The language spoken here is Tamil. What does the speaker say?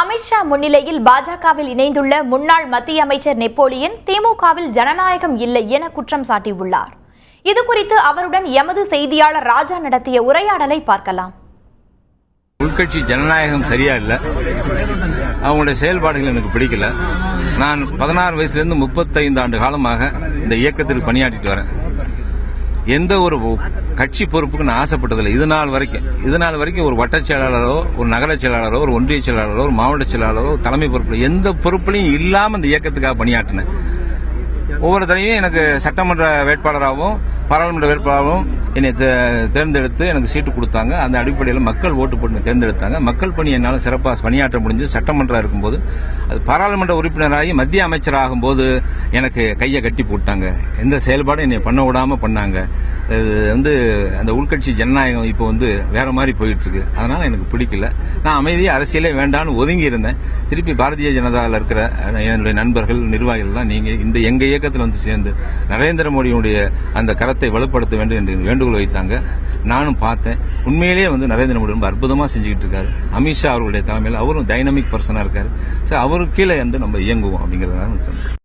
அமித்ஷா முன்னிலையில் பாஜகவில் இணைந்துள்ள முன்னாள் மத்திய அமைச்சர் நெப்போலியன் திமுகவில் ஜனநாயகம் இல்லை என குற்றம் சாட்டியுள்ளார். இதுகுறித்து அவருடன் எமது செய்தியாளர் ராஜா நடத்திய உரையாடலை பார்க்கலாம். உள்கட்சி ஜனநாயகம் சரியா இல்ல, அவங்களுடைய செயல்பாடுகள் எனக்கு பிடிக்கல. நான் 16 வயசுலேருந்து 35 ஆண்டு காலமாக இந்த இயக்கத்தில் பணியாற்றிட்டு வரேன். எந்த ஒரு கட்சி பொறுப்புக்கு நான் ஆசைப்பட்டதில்லை. இது நாள் வரைக்கும் ஒரு வட்டச் செயலாளரோ, ஒரு நகர செயலாளரோ, ஒரு ஒன்றிய செயலாளரோ, ஒரு மாவட்ட செயலாளரோ, தலைமை பொறுப்பு எந்த பொறுப்புலையும் இல்லாமல் இந்த இயக்கத்துக்காக பணியாற்றினேன். ஒவ்வொரு தடையும் எனக்கு சட்டமன்ற வேட்பாளராகவும் பாராளுமன்ற வேட்பாளராகவும் என்னை தேர்ந்தெடுத்து எனக்கு சீட்டு கொடுத்தாங்க. அந்த அடிப்படையில் மக்கள் ஓட்டு போட்டு தேர்ந்தெடுத்தாங்க. மக்கள் பணி என்னால் சிறப்பாக பணியாற்ற முடிஞ்சு. சட்டமன்றம் இருக்கும்போது அது பாராளுமன்ற உறுப்பினராகி மத்திய அமைச்சராகும் போது எனக்கு கையை கட்டி போட்டாங்க. எந்த செயல்பாடும் என்னை பண்ண விடாம பண்ணாங்க. அது அந்த உள்கட்சி ஜனநாயகம் இப்போ வேற மாதிரி போயிட்டு இருக்கு. அதனால எனக்கு பிடிக்கல. நான் அமைதியாக அரசியலே வேண்டான்னு ஒதுங்கி இருந்தேன். திருப்பி பாரதிய ஜனதாவில் இருக்கிற என்னுடைய நண்பர்கள், நிர்வாகிகள் நீங்க எங்க இயக்கத்தில் சேர்ந்து நரேந்திர மோடியுடைய அந்த கரத்தை வலுப்படுத்த வேண்டும் என்று வேண்டுகோள் வைத்தாங்க. நானும் பார்த்தேன். உண்மையிலேயே நரேந்திர மோடி ரொம்ப அற்புதமா செஞ்சுக்கிட்டு இருக்காரு. அமித்ஷா அவர்களுடைய தலைமையில் அவரும் டைனமிக் பர்சனா இருக்காரு. அவருக்கு கீழே நம்ம இயங்குவோம் அப்படிங்கறதுனால